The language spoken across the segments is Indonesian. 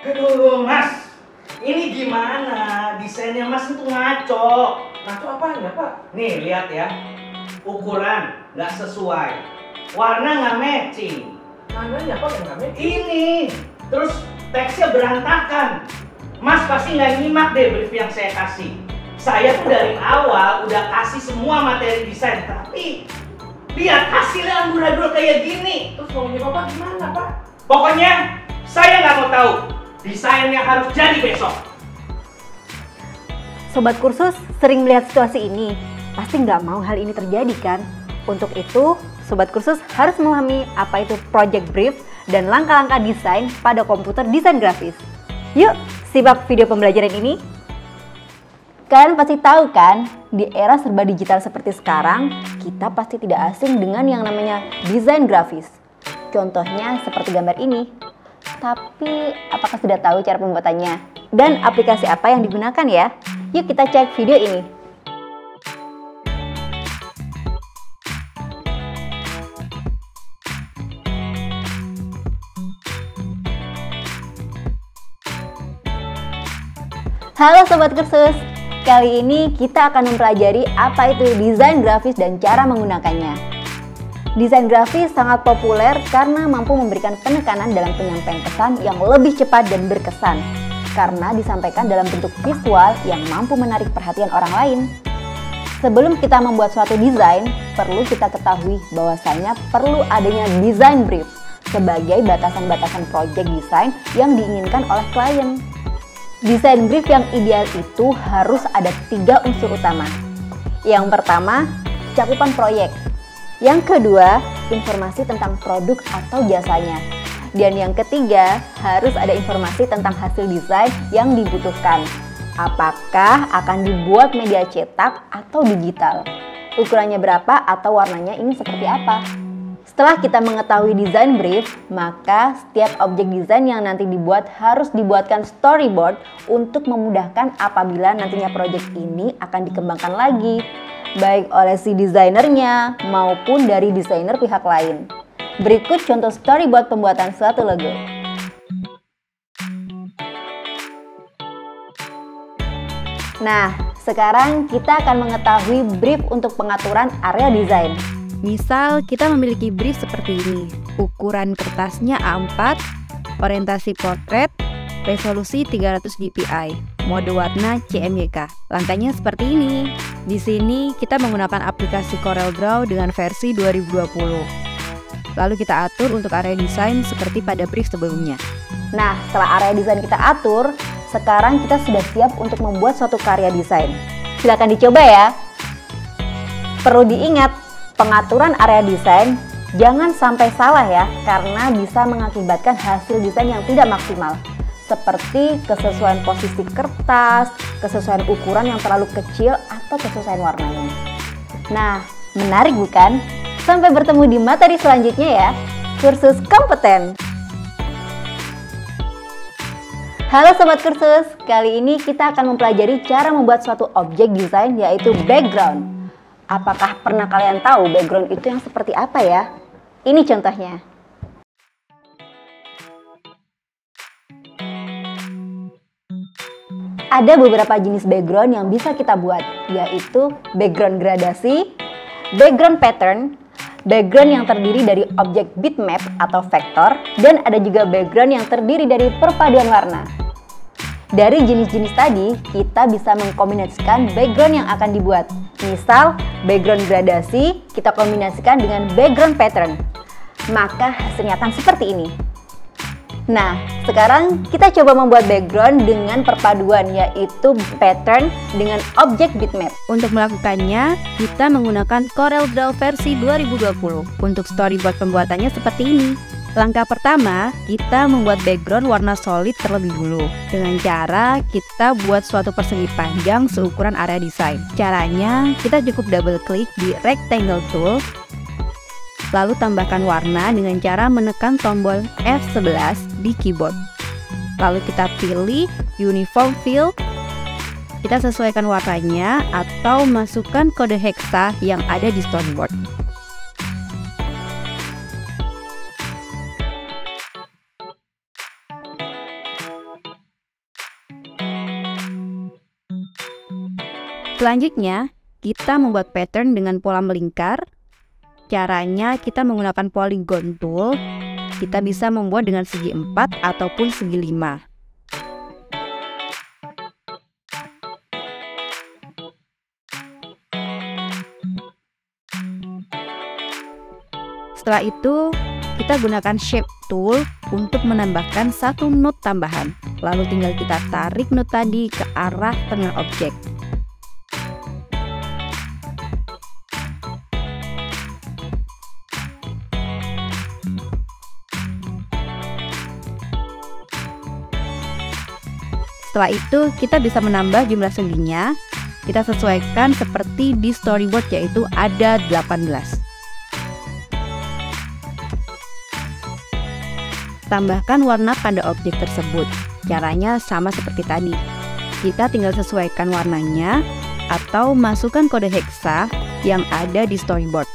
Aduh, Mas. Ini gimana? Desainnya Mas itu ngaco. Ngaco apaan ya, Pak? Nih, lihat ya. Ukuran nggak sesuai. Warna nggak matching. Mananya Pak yang nggak matching? Ini. Terus teksnya berantakan. Mas pasti nggak nyimak deh brief yang saya kasih. Saya tuh dari awal udah kasih semua materi desain, tapi lihat hasilnya amburadul kayak gini. Terus maunya Bapak gimana, Pak? Pokoknya saya nggak mau tahu. Desainnya harus jadi besok. Sobat kursus sering melihat situasi ini, pasti nggak mau hal ini terjadi kan? Untuk itu, sobat kursus harus memahami apa itu project brief dan langkah-langkah desain pada komputer desain grafis. Yuk, simak video pembelajaran ini. Kalian pasti tahu kan, di era serba digital seperti sekarang, kita pasti tidak asing dengan yang namanya desain grafis. Contohnya seperti gambar ini. Tapi, apakah sudah tahu cara pembuatannya? Dan aplikasi apa yang digunakan ya? Yuk kita cek video ini. Halo Sobat Kursus, kali ini kita akan mempelajari apa itu desain grafis dan cara menggunakannya. Desain grafis sangat populer karena mampu memberikan penekanan dalam penyampaian pesan yang lebih cepat dan berkesan, karena disampaikan dalam bentuk visual yang mampu menarik perhatian orang lain. Sebelum kita membuat suatu desain, perlu kita ketahui bahwasanya perlu adanya desain brief sebagai batasan-batasan proyek desain yang diinginkan oleh klien. Desain brief yang ideal itu harus ada 3 unsur utama. Yang pertama, cakupan proyek. Yang kedua, informasi tentang produk atau jasanya. Dan yang ketiga, harus ada informasi tentang hasil desain yang dibutuhkan. Apakah akan dibuat media cetak atau digital? Ukurannya berapa atau warnanya ini seperti apa? Setelah kita mengetahui desain brief, maka setiap objek desain yang nanti dibuat harus dibuatkan storyboard untuk memudahkan apabila nantinya proyek ini akan dikembangkan lagi, baik oleh si desainernya maupun dari desainer pihak lain. Berikut contoh storyboard pembuatan suatu logo. Nah, sekarang kita akan mengetahui brief untuk pengaturan area desain. Misal kita memiliki brief seperti ini. Ukuran kertasnya A4, orientasi portrait, resolusi 300 dpi, mode warna CMYK. Langkahnya seperti ini. Di sini kita menggunakan aplikasi CorelDRAW dengan versi 2020. Lalu kita atur untuk area desain seperti pada brief sebelumnya. Nah, setelah area desain kita atur, sekarang kita sudah siap untuk membuat suatu karya desain. Silakan dicoba ya. Perlu diingat, pengaturan area desain jangan sampai salah ya, karena bisa mengakibatkan hasil desain yang tidak maksimal. Seperti kesesuaian posisi kertas, kesesuaian ukuran yang terlalu kecil, atau kesesuaian warnanya. Nah, menarik bukan? Sampai bertemu di materi selanjutnya ya, kursus kompeten. Halo Sobat Kursus, kali ini kita akan mempelajari cara membuat suatu objek desain yaitu background. Apakah pernah kalian tahu background itu yang seperti apa ya? Ini contohnya. Ada beberapa jenis background yang bisa kita buat, yaitu background gradasi, background pattern, background yang terdiri dari objek bitmap atau vektor, dan ada juga background yang terdiri dari perpaduan warna. Dari jenis-jenis tadi, kita bisa mengkombinasikan background yang akan dibuat. Misal, background gradasi kita kombinasikan dengan background pattern. Maka hasilnya akan seperti ini. Nah, sekarang kita coba membuat background dengan perpaduan, yaitu pattern dengan objek bitmap. Untuk melakukannya, kita menggunakan CorelDRAW versi 2020. Untuk storyboard pembuatannya seperti ini. Langkah pertama, kita membuat background warna solid terlebih dulu. Dengan cara kita buat suatu persegi panjang seukuran area desain. Caranya, kita cukup double klik di rectangle tool, lalu tambahkan warna dengan cara menekan tombol F11 di keyboard. Lalu kita pilih uniform fill. Kita sesuaikan warnanya atau masukkan kode hexa yang ada di storyboard. Selanjutnya, kita membuat pattern dengan pola melingkar. Caranya kita menggunakan polygon tool. Kita bisa membuat dengan segi 4 ataupun segi 5. Setelah itu, kita gunakan shape tool untuk menambahkan satu node tambahan. Lalu tinggal kita tarik node tadi ke arah tengah objek. Setelah itu, kita bisa menambah jumlah seginya. Kita sesuaikan seperti di storyboard, yaitu ada 18. Tambahkan warna pada objek tersebut. Caranya sama seperti tadi. Kita tinggal sesuaikan warnanya atau masukkan kode hexa yang ada di storyboard.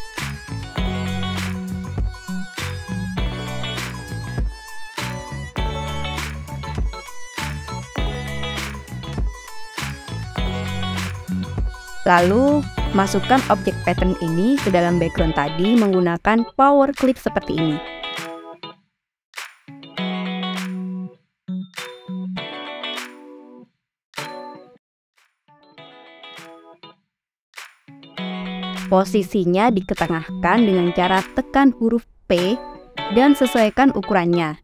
Lalu, masukkan objek pattern ini ke dalam background tadi menggunakan power clip seperti ini. Posisinya diketengahkan dengan cara tekan huruf P dan sesuaikan ukurannya.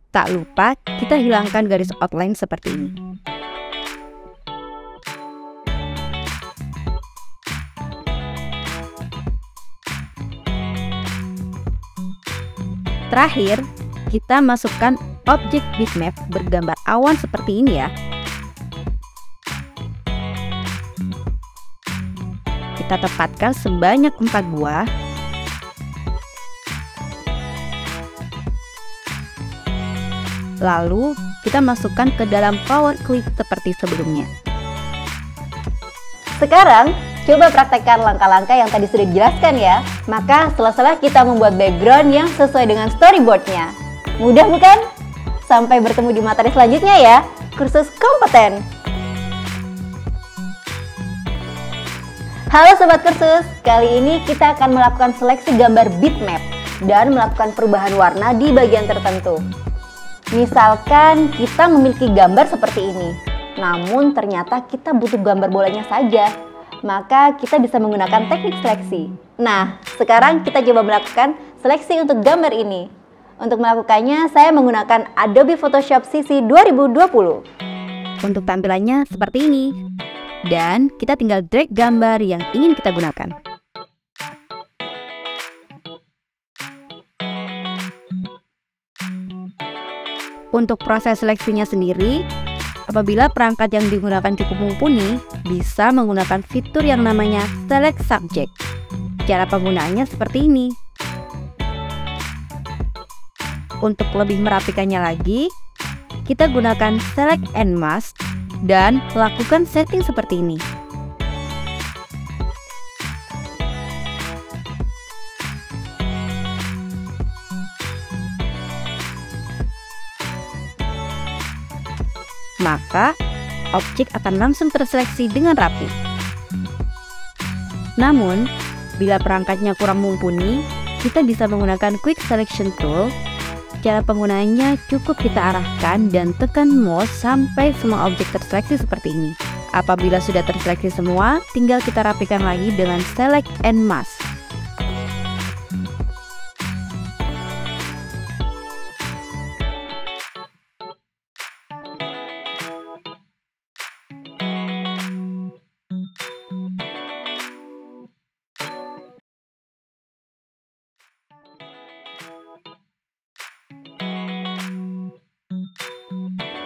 Tak lupa, kita hilangkan garis outline seperti ini. Terakhir, kita masukkan objek bitmap bergambar awan seperti ini ya. Kita tempatkan sebanyak 4 buah. Lalu, kita masukkan ke dalam power clip seperti sebelumnya. Sekarang, coba praktekkan langkah-langkah yang tadi sudah dijelaskan ya. Maka setelah kita membuat background yang sesuai dengan storyboardnya. Mudah bukan? Sampai bertemu di materi selanjutnya ya. Kursus kompeten. Halo Sobat Kursus, kali ini kita akan melakukan seleksi gambar bitmap dan melakukan perubahan warna di bagian tertentu. Misalkan kita memiliki gambar seperti ini, namun ternyata kita butuh gambar bolanya saja. Maka kita bisa menggunakan teknik seleksi. Nah, sekarang kita coba melakukan seleksi untuk gambar ini. Untuk melakukannya, saya menggunakan Adobe Photoshop CC 2020. Untuk tampilannya seperti ini. Dan kita tinggal drag gambar yang ingin kita gunakan. Untuk proses seleksinya sendiri, apabila perangkat yang digunakan cukup mumpuni, bisa menggunakan fitur yang namanya Select Subject. Cara penggunaannya seperti ini. Untuk lebih merapikannya lagi, kita gunakan Select and Mask dan lakukan setting seperti ini. Maka, objek akan langsung terseleksi dengan rapi. Namun, bila perangkatnya kurang mumpuni, kita bisa menggunakan Quick Selection Tool. Cara penggunaannya cukup kita arahkan dan tekan mouse sampai semua objek terseleksi seperti ini. Apabila sudah terseleksi semua, tinggal kita rapikan lagi dengan Select and Mask.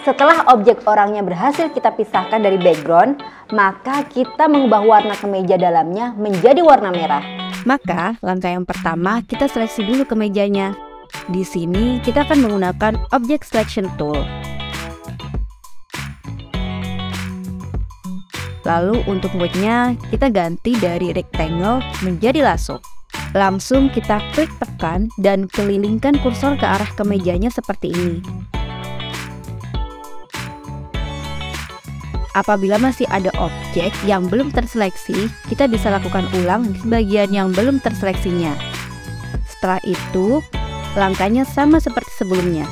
Setelah objek orangnya berhasil kita pisahkan dari background, maka kita mengubah warna kemeja dalamnya menjadi warna merah. Maka, langkah yang pertama kita seleksi dulu kemejanya. Di sini kita akan menggunakan Object Selection Tool. Lalu untuk moodnya kita ganti dari rectangle menjadi lasso. Langsung kita klik tekan dan kelilingkan kursor ke arah kemejanya seperti ini. Apabila masih ada objek yang belum terseleksi, kita bisa lakukan ulang di bagian yang belum terseleksinya. Setelah itu, langkahnya sama seperti sebelumnya.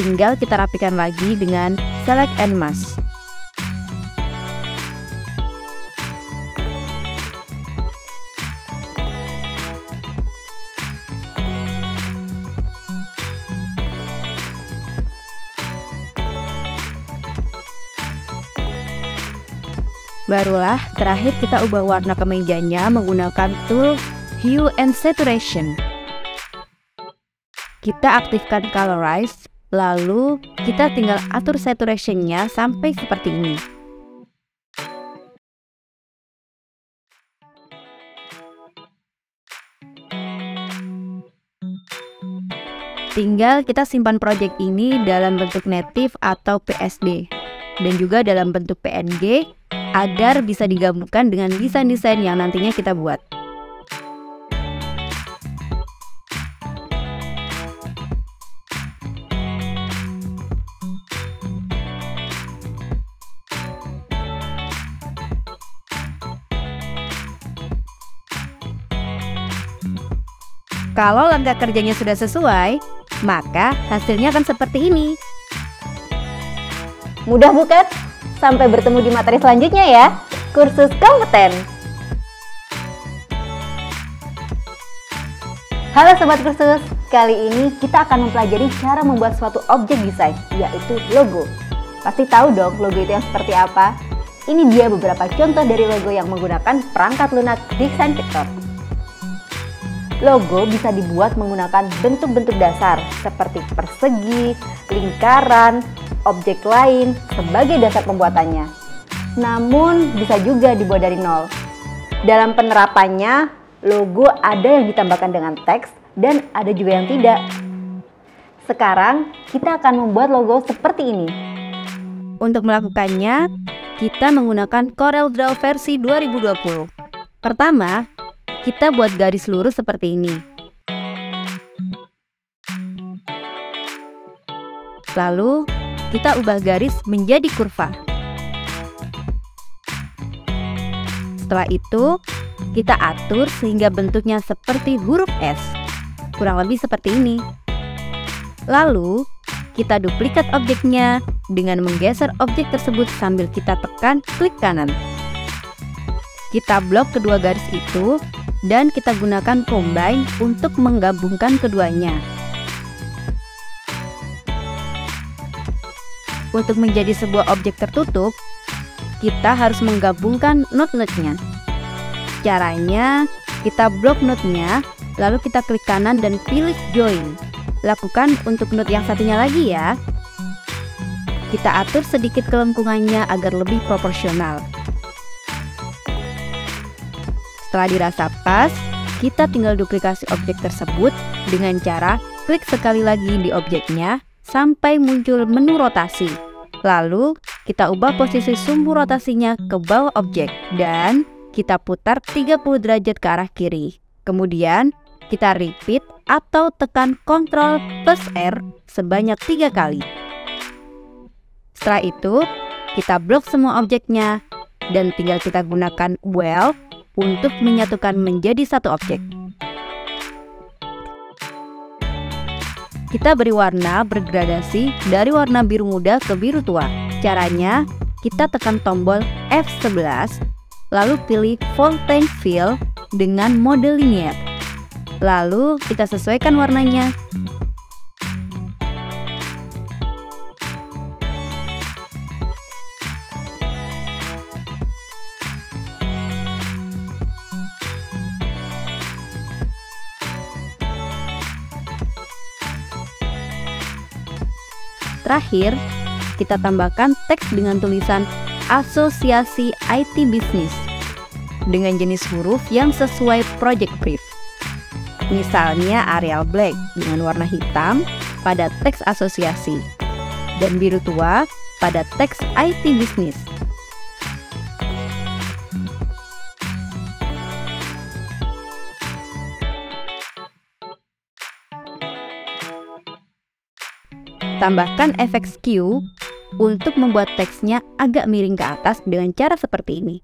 Tinggal kita rapikan lagi dengan select and mask. Barulah terakhir kita ubah warna kemejanya menggunakan tool Hue and Saturation. Kita aktifkan Colorize, lalu kita tinggal atur saturation-nya sampai seperti ini. Tinggal kita simpan project ini dalam bentuk native atau PSD, dan juga dalam bentuk PNG, agar bisa digabungkan dengan desain-desain yang nantinya kita buat. Kalau langkah kerjanya sudah sesuai, maka hasilnya akan seperti ini. Mudah bukan? Sampai bertemu di materi selanjutnya ya. Kursus kompeten. Halo Sobat Kursus, kali ini kita akan mempelajari cara membuat suatu objek desain, yaitu logo. Pasti tahu dong logo itu yang seperti apa? Ini dia beberapa contoh dari logo yang menggunakan perangkat lunak desain vektor. Logo bisa dibuat menggunakan bentuk-bentuk dasar seperti persegi, lingkaran, objek lain sebagai dasar pembuatannya. Namun bisa juga dibuat dari nol. Dalam penerapannya, logo ada yang ditambahkan dengan teks dan ada juga yang tidak. Sekarang kita akan membuat logo seperti ini. Untuk melakukannya, kita menggunakan CorelDRAW versi 2020. Pertama, kita buat garis lurus seperti ini. Lalu, kita ubah garis menjadi kurva. Setelah itu, kita atur sehingga bentuknya seperti huruf S. Kurang lebih seperti ini. Lalu, kita duplikat objeknya dengan menggeser objek tersebut sambil kita tekan klik kanan. Kita blok kedua garis itu dan kita gunakan combine untuk menggabungkan keduanya. Untuk menjadi sebuah objek tertutup, kita harus menggabungkan node-node-nya. Caranya, kita blok node-nya, lalu kita klik kanan dan pilih join. Lakukan untuk node yang satunya lagi ya. Kita atur sedikit kelengkungannya agar lebih proporsional. Setelah dirasa pas, kita tinggal duplikasi objek tersebut dengan cara klik sekali lagi di objeknya sampai muncul menu rotasi. Lalu, kita ubah posisi sumbu rotasinya ke bawah objek dan kita putar 30 derajat ke arah kiri. Kemudian, kita repeat atau tekan Ctrl plus R sebanyak 3 kali. Setelah itu, kita blok semua objeknya dan tinggal kita gunakan Weld untuk menyatukan menjadi satu objek. Kita beri warna bergradasi dari warna biru muda ke biru tua. Caranya, kita tekan tombol F11, lalu pilih Fontaine Fill dengan mode linear. Lalu, kita sesuaikan warnanya. Terakhir, kita tambahkan teks dengan tulisan Asosiasi IT Business dengan jenis huruf yang sesuai project brief. Misalnya Arial Black dengan warna hitam pada teks asosiasi dan biru tua pada teks IT Business. Tambahkan efek skew untuk membuat teksnya agak miring ke atas dengan cara seperti ini.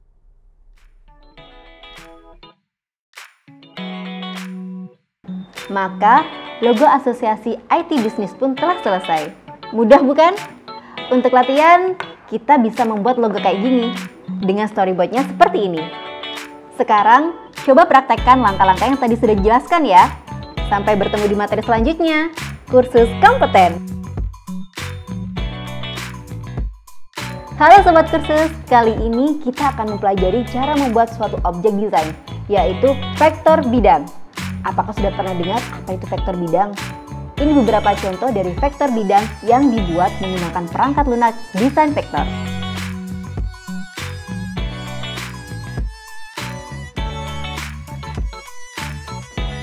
Maka, logo asosiasi IT Business pun telah selesai. Mudah bukan? Untuk latihan, kita bisa membuat logo kayak gini, dengan storyboardnya seperti ini. Sekarang, coba praktekkan langkah-langkah yang tadi sudah dijelaskan ya. Sampai bertemu di materi selanjutnya, kursus kompeten. Halo Sobat Kursus, kali ini kita akan mempelajari cara membuat suatu objek desain, yaitu vektor bidang. Apakah sudah pernah dengar apa itu vektor bidang? Ini beberapa contoh dari vektor bidang yang dibuat menggunakan perangkat lunak desain vektor.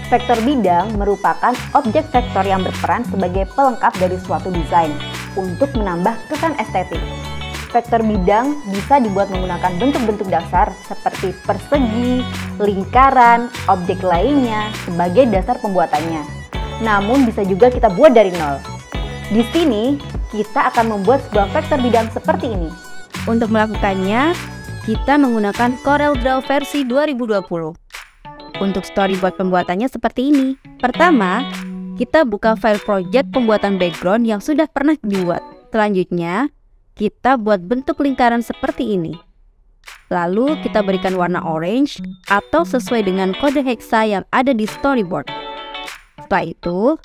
Vektor bidang merupakan objek vektor yang berperan sebagai pelengkap dari suatu desain untuk menambah kesan estetik. Vektor bidang bisa dibuat menggunakan bentuk-bentuk dasar seperti persegi, lingkaran, objek lainnya sebagai dasar pembuatannya. Namun bisa juga kita buat dari nol. Di sini kita akan membuat sebuah vektor bidang seperti ini. Untuk melakukannya, kita menggunakan CorelDRAW versi 2020. Untuk storyboard pembuatannya seperti ini. Pertama, kita buka file project pembuatan background yang sudah pernah dibuat. Selanjutnya, kita buat bentuk lingkaran seperti ini. Lalu kita berikan warna orange atau sesuai dengan kode hexa yang ada di storyboard. Setelah itu,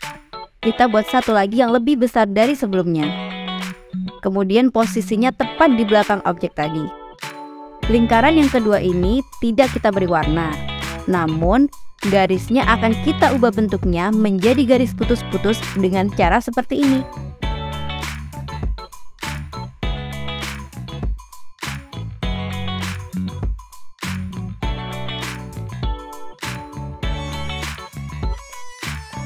kita buat satu lagi yang lebih besar dari sebelumnya. Kemudian posisinya tepat di belakang objek tadi. Lingkaran yang kedua ini tidak kita beri warna, namun garisnya akan kita ubah bentuknya menjadi garis putus-putus dengan cara seperti ini.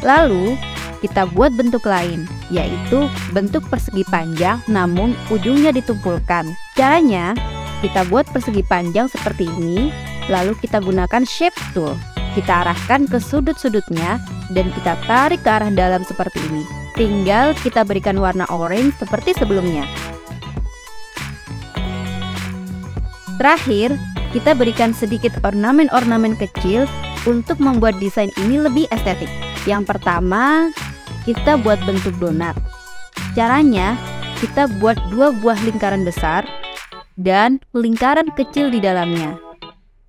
Lalu, kita buat bentuk lain, yaitu bentuk persegi panjang namun ujungnya ditumpulkan. Caranya, kita buat persegi panjang seperti ini, lalu kita gunakan shape tool. Kita arahkan ke sudut-sudutnya dan kita tarik ke arah dalam seperti ini. Tinggal kita berikan warna orange seperti sebelumnya. Terakhir, kita berikan sedikit ornamen-ornamen kecil untuk membuat desain ini lebih estetik. Yang pertama, kita buat bentuk donat. Caranya, kita buat 2 buah lingkaran besar dan lingkaran kecil di dalamnya.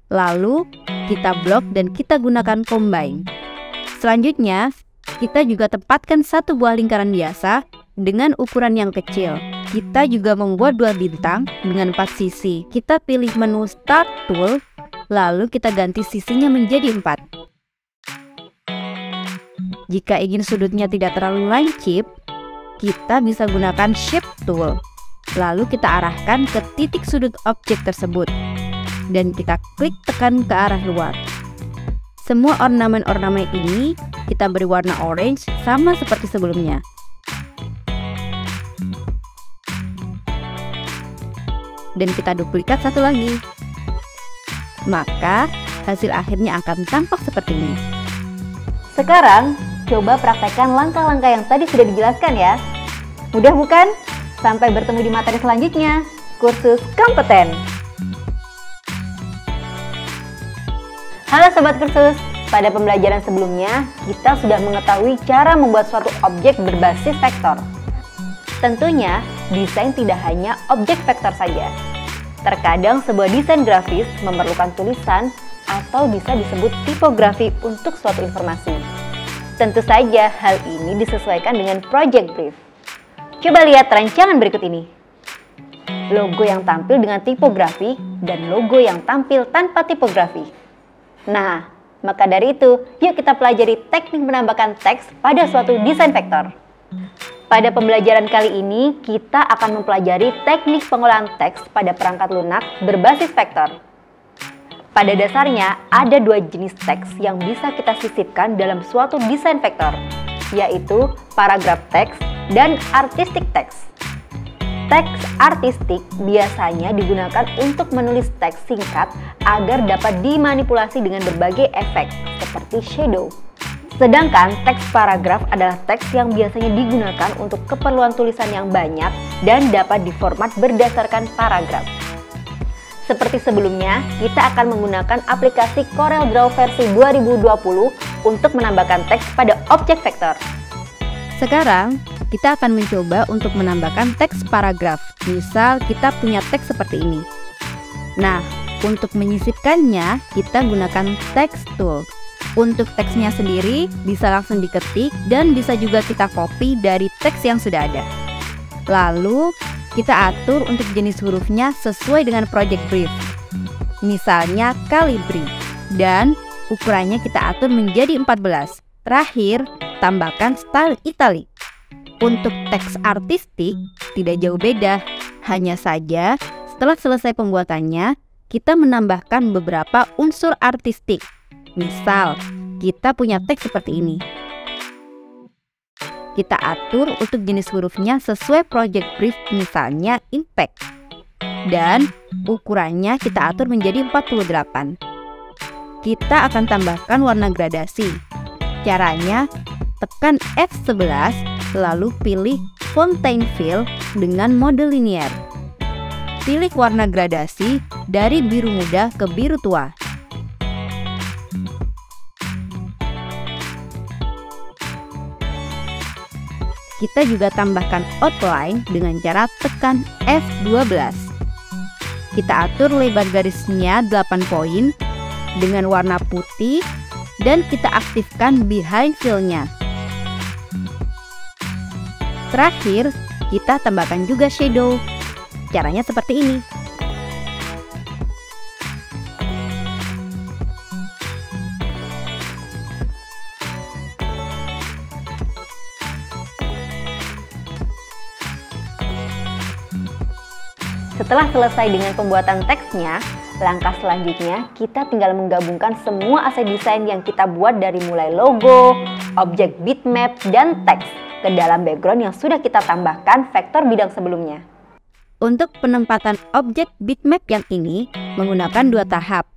Lalu, kita blok dan kita gunakan combine. Selanjutnya, kita juga tempatkan 1 buah lingkaran biasa dengan ukuran yang kecil. Kita juga membuat 2 bintang dengan 4 sisi. Kita pilih menu Start Tool, lalu kita ganti sisinya menjadi 4. Jika ingin sudutnya tidak terlalu lancip, kita bisa gunakan Shape Tool. Lalu kita arahkan ke titik sudut objek tersebut. Dan kita klik tekan ke arah luar. Semua ornamen-ornamen ini kita beri warna orange sama seperti sebelumnya. Dan kita duplikat satu lagi. Maka hasil akhirnya akan tampak seperti ini. Sekarang, coba praktekkan langkah-langkah yang tadi sudah dijelaskan ya. Mudah bukan? Sampai bertemu di materi selanjutnya, kursus kompeten. Halo Sobat Kursus, pada pembelajaran sebelumnya, kita sudah mengetahui cara membuat suatu objek berbasis vektor. Tentunya, desain tidak hanya objek vektor saja. Terkadang sebuah desain grafis memerlukan tulisan atau bisa disebut tipografi untuk suatu informasi. Tentu saja hal ini disesuaikan dengan project brief. Coba lihat rancangan berikut ini. Logo yang tampil dengan tipografi dan logo yang tampil tanpa tipografi. Nah, maka dari itu, yuk kita pelajari teknik menambahkan teks pada suatu desain vektor. Pada pembelajaran kali ini, kita akan mempelajari teknik pengolahan teks pada perangkat lunak berbasis vektor. Pada dasarnya, ada 2 jenis teks yang bisa kita sisipkan dalam suatu desain vektor, yaitu paragraf teks dan artistic text. Teks artistik biasanya digunakan untuk menulis teks singkat agar dapat dimanipulasi dengan berbagai efek seperti shadow, Sedangkan teks paragraf adalah teks yang biasanya digunakan untuk keperluan tulisan yang banyak dan dapat diformat berdasarkan paragraf. Seperti sebelumnya, kita akan menggunakan aplikasi CorelDRAW versi 2020 untuk menambahkan teks pada objek vektor. Sekarang, kita akan mencoba untuk menambahkan teks paragraf. Misal, kita punya teks seperti ini. Nah, untuk menyisipkannya, kita gunakan text tool. Untuk teksnya sendiri, bisa langsung diketik dan bisa juga kita copy dari teks yang sudah ada. Lalu, kita atur untuk jenis hurufnya sesuai dengan project brief. Misalnya Calibri, dan ukurannya kita atur menjadi 14. Terakhir, tambahkan style italic. Untuk teks artistik, tidak jauh beda. Hanya saja, setelah selesai pembuatannya, kita menambahkan beberapa unsur artistik. Misal, kita punya teks seperti ini. Kita atur untuk jenis hurufnya sesuai project brief, misalnya impact. Dan ukurannya kita atur menjadi 48. Kita akan tambahkan warna gradasi. Caranya, tekan F11, lalu pilih Fontaine Fill dengan mode linear. Pilih warna gradasi dari biru muda ke biru tua. Kita juga tambahkan outline dengan cara tekan F12. Kita atur lebar garisnya 8 poin dengan warna putih dan kita aktifkan behind fill-nya. Terakhir, kita tambahkan juga shadow. Caranya seperti ini. Setelah selesai dengan pembuatan teksnya, langkah selanjutnya kita tinggal menggabungkan semua aset desain yang kita buat dari mulai logo, objek bitmap, dan teks ke dalam background yang sudah kita tambahkan vektor bidang sebelumnya. Untuk penempatan objek bitmap yang ini menggunakan 2 tahap.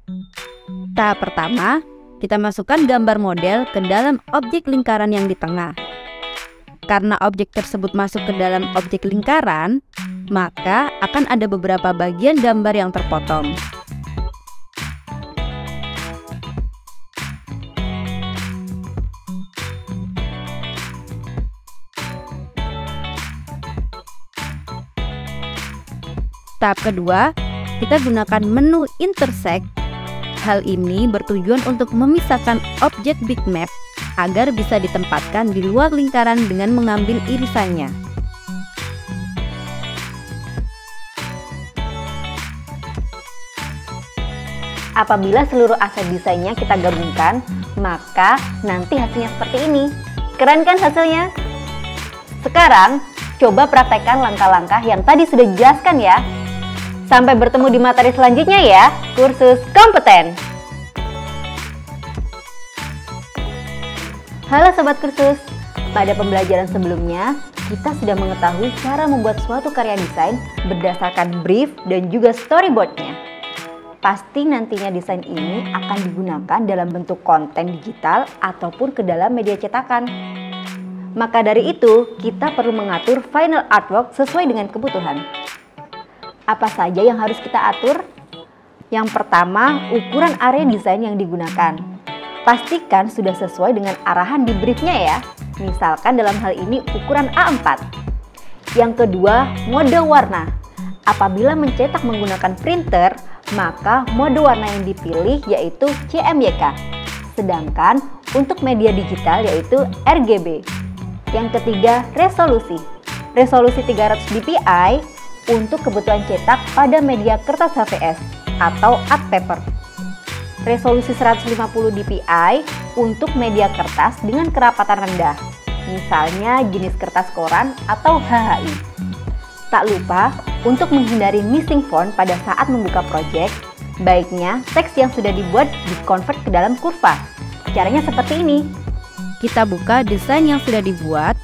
Tahap pertama, kita masukkan gambar model ke dalam objek lingkaran yang di tengah. Karena objek tersebut masuk ke dalam objek lingkaran, maka akan ada beberapa bagian gambar yang terpotong. Tahap kedua, kita gunakan menu intersect. Hal ini bertujuan untuk memisahkan objek bitmap agar bisa ditempatkan di luar lingkaran dengan mengambil irisannya. Apabila seluruh aset desainnya kita gabungkan, maka nanti hasilnya seperti ini. Keren kan hasilnya? Sekarang, coba praktekkan langkah-langkah yang tadi sudah dijelaskan ya. Sampai bertemu di materi selanjutnya ya, kursus kompeten. Halo Sobat Kursus, pada pembelajaran sebelumnya, kita sudah mengetahui cara membuat suatu karya desain berdasarkan brief dan juga storyboardnya. Pasti nantinya desain ini akan digunakan dalam bentuk konten digital ataupun ke dalam media cetakan. Maka dari itu, kita perlu mengatur final artwork sesuai dengan kebutuhan. Apa saja yang harus kita atur? Yang pertama, ukuran area desain yang digunakan. Pastikan sudah sesuai dengan arahan di briefnya ya. Misalkan dalam hal ini ukuran A4. Yang kedua, mode warna. Apabila mencetak menggunakan printer, maka mode warna yang dipilih yaitu CMYK. Sedangkan untuk media digital yaitu RGB. Yang ketiga, resolusi. Resolusi 300 dpi untuk kebutuhan cetak pada media kertas HVS atau art paper. Resolusi 150 dpi untuk media kertas dengan kerapatan rendah, misalnya jenis kertas koran atau HHI. Tak lupa, untuk menghindari missing font pada saat membuka proyek, baiknya teks yang sudah dibuat di-convert ke dalam kurva. Caranya seperti ini. Kita buka desain yang sudah dibuat,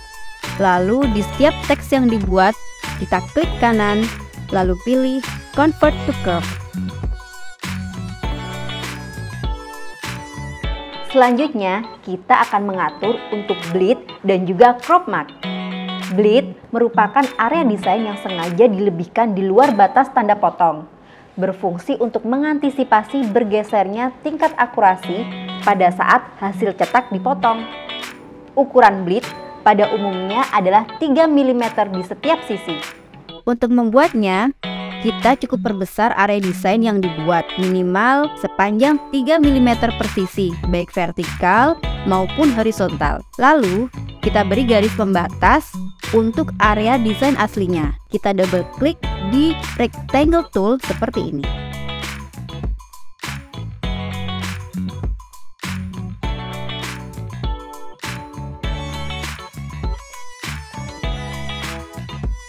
lalu di setiap teks yang dibuat, kita klik kanan, lalu pilih Convert to Curve. Selanjutnya, kita akan mengatur untuk bleed dan juga crop mark. Bleed merupakan area desain yang sengaja dilebihkan di luar batas tanda potong, berfungsi untuk mengantisipasi bergesernya tingkat akurasi pada saat hasil cetak dipotong. Ukuran bleed pada umumnya adalah 3 mm di setiap sisi. Untuk membuatnya, kita cukup perbesar area desain yang dibuat minimal sepanjang 3 mm per sisi, baik vertikal maupun horizontal. Lalu, kita beri garis pembatas untuk area desain aslinya. Kita double klik di rectangle tool seperti ini.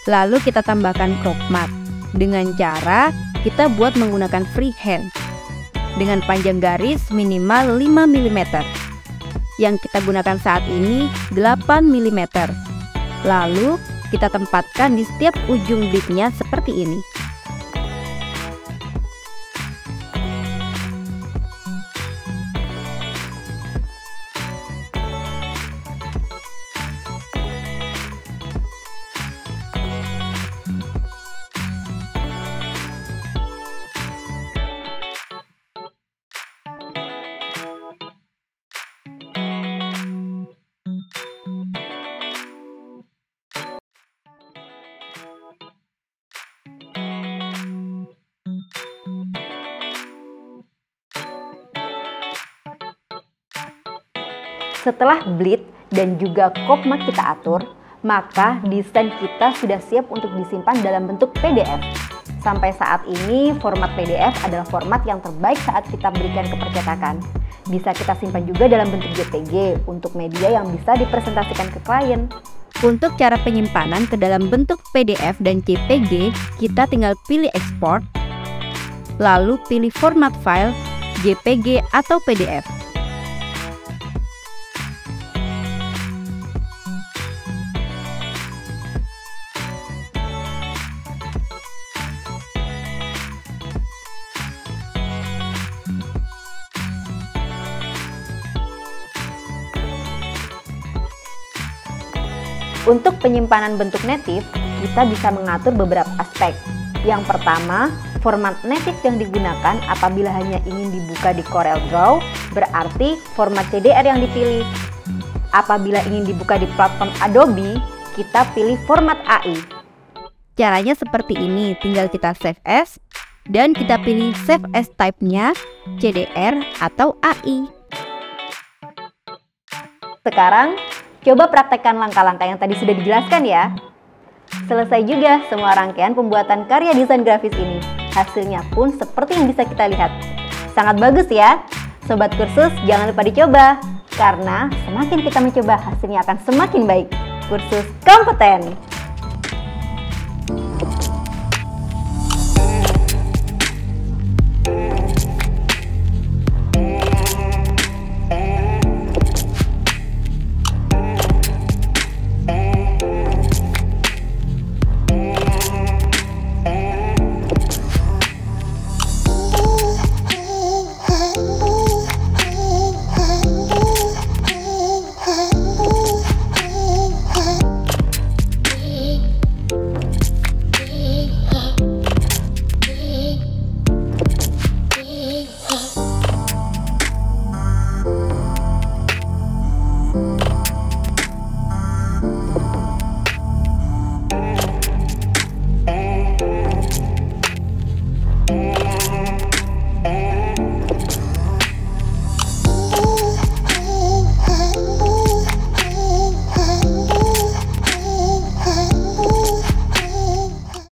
Lalu kita tambahkan crop mark dengan cara kita buat menggunakan freehand dengan panjang garis minimal 5 mm. Yang kita gunakan saat ini 8 mm. Lalu kita tempatkan di setiap ujung bleednya seperti ini. Setelah bleed dan juga crop mark kita atur, maka desain kita sudah siap untuk disimpan dalam bentuk PDF. Sampai saat ini, format PDF adalah format yang terbaik saat kita berikan ke percetakan. Bisa kita simpan juga dalam bentuk JPG untuk media yang bisa dipresentasikan ke klien. Untuk cara penyimpanan ke dalam bentuk PDF dan JPG, kita tinggal pilih export, lalu pilih format file, JPG atau PDF. Untuk penyimpanan bentuk native, kita bisa mengatur beberapa aspek. Yang pertama, format native yang digunakan apabila hanya ingin dibuka di CorelDRAW, berarti format CDR yang dipilih. Apabila ingin dibuka di platform Adobe, kita pilih format AI. Caranya seperti ini, tinggal kita save as, dan kita pilih save as type-nya CDR atau AI. Sekarang, coba praktekkan langkah-langkah yang tadi sudah dijelaskan ya. Selesai juga semua rangkaian pembuatan karya desain grafis ini. Hasilnya pun seperti yang bisa kita lihat. Sangat bagus ya. Sobat Kursus, jangan lupa dicoba. Karena semakin kita mencoba, hasilnya akan semakin baik. Kursus kompeten.